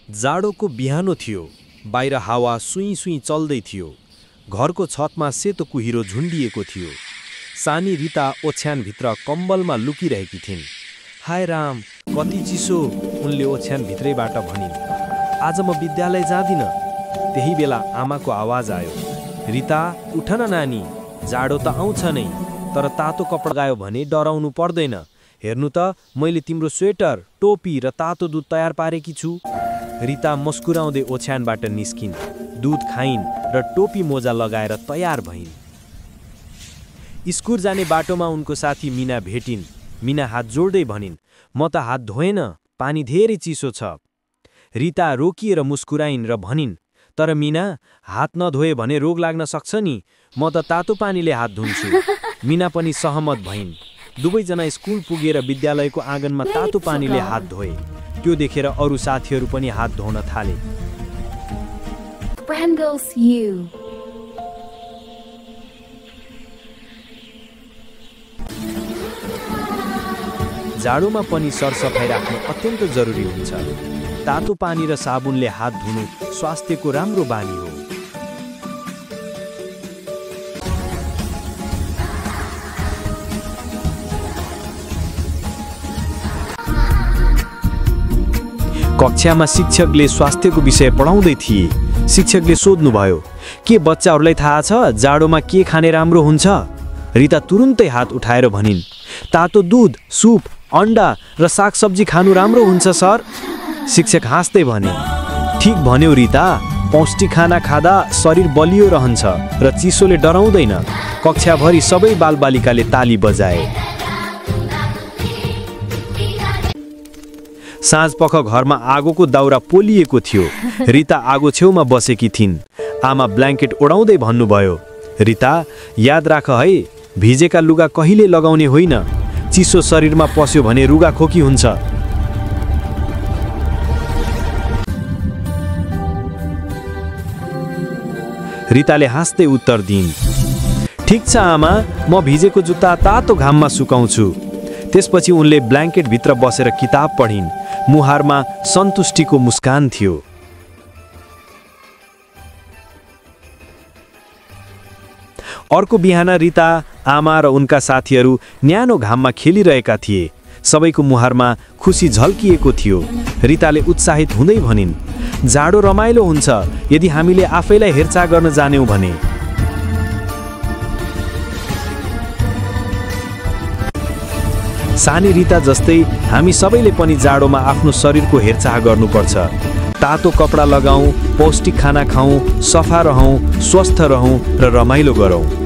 जाडोको बिहानो थियो। बाहिर हावा सुई सुई चल्दै थियो। घरको छतमा सेतो कुहिरो झुन्डिएको थियो। सानी रिता ओछ्यानभित्र कम्बलमा लुकिरहेकी थिइन्। हाय राम, कति चिसो, उनले ओछ्यानभित्रैबाट भनिन्। आज म विद्यालय जाँदिन। त्यही बेला आमाको आवाज आयो, रिता उठ न नानी, जाडो त आउँछ नै, तर तातो कपडा लगायो भने डराउनु पर्दैन। हेर्नु त, मैले तिम्रो स्वेटर, टोपी र तातो दुध तयार पारेकी छु। रिता मुस्कुराउँदै ओछ्यानबाट निस्किन्, दुध खाइन् र टोपी मोजा लगाएर तयार भइन्। स्कुल जाने बाटोमा उनको साथी मीना भेटिन्। मीना हात जोड्दै भनिन्, म त हात धोएन, पानी धेरै चिसो छ। रिता रोकिएर मुस्कुराइन् र भनिन्, तर मीना, हात नधोए भने रोग लाग्न सक्छ नि, म त तातो पानीले हात धुन्छु। मीना पनि सहमत भइन्। दुवैजना स्कुल पुगेर विद्यालयको आँगनमा तातो पानीले हात धोए। त्यो देखेर अरू साथीहरू पनि हात धोन थाले। जाडोमा पनि सरसफाइ राख्नु अत्यन्त जरुरी हुन्छ। तातो पानी र साबुनले हात धुनु स्वास्थ्यको राम्रो बानी हो। कक्षामा शिक्षकले स्वास्थ्यको विषय पढाउँदै थिए। शिक्षकले सोध्नुभयो, के बच्चाहरूलाई थाहा छ जाडोमा के खाने राम्रो हुन्छ? रिता तुरुन्तै हात उठाएर भनिन्, तातो दुध, सुप, अन्डा र सागसब्जी खानु राम्रो हुन्छ सर। शिक्षक हाँस्दै भने, ठिक भन्यौ रिता, पौष्टिक खाना खाँदा शरीर बलियो रहन्छ र चिसोले डराउँदैन। कक्षाभरि सबै बालबालिकाले ताली बजाए। साँझपख घरमा आगोको दाउरा पोलिएको थियो। रिता आगो छेउमा बसेकी थिइन्। आमा ब्ल्याङ्केट ओढाउँदै भन्नुभयो, रिता, याद राख है, भिजेका लुगा कहिले लगाउने होइन। चिसो शरीरमा पस्यो भने रुगा खोकी हुन्छ। रिताले हाँस्दै उत्तर दिइन्, ठिक छ आमा, म भिजेको जुत्ता तातो घाममा सुकाउँछु। त्यसपछि उनले ब्ल्याङ्केटभित्र बसेर किताब पढिन्। मुहारमा सन्तुष्टिको मुस्कान थियो। अर्को बिहान रिता, आमा र उनका साथीहरू न्यानो घाममा खेलिरहेका थिए। सबैको मुहारमा खुसी झल्किएको थियो। रिताले उत्साहित हुँदै भनिन्, जाडो रमाइलो हुन्छ यदि हामीले आफैलाई हेरचाह गर्न जान्यौँ भने। सानी रिता जस्तै हामी सबैले पनि जाडोमा आफ्नो शरीरको हेरचाह गर्नुपर्छ। तातो कपडा लगाऊ, पौष्टिक खाना खाऊ, सफा रहौँ, स्वस्थ रहौँ र रमाइलो गरौँ।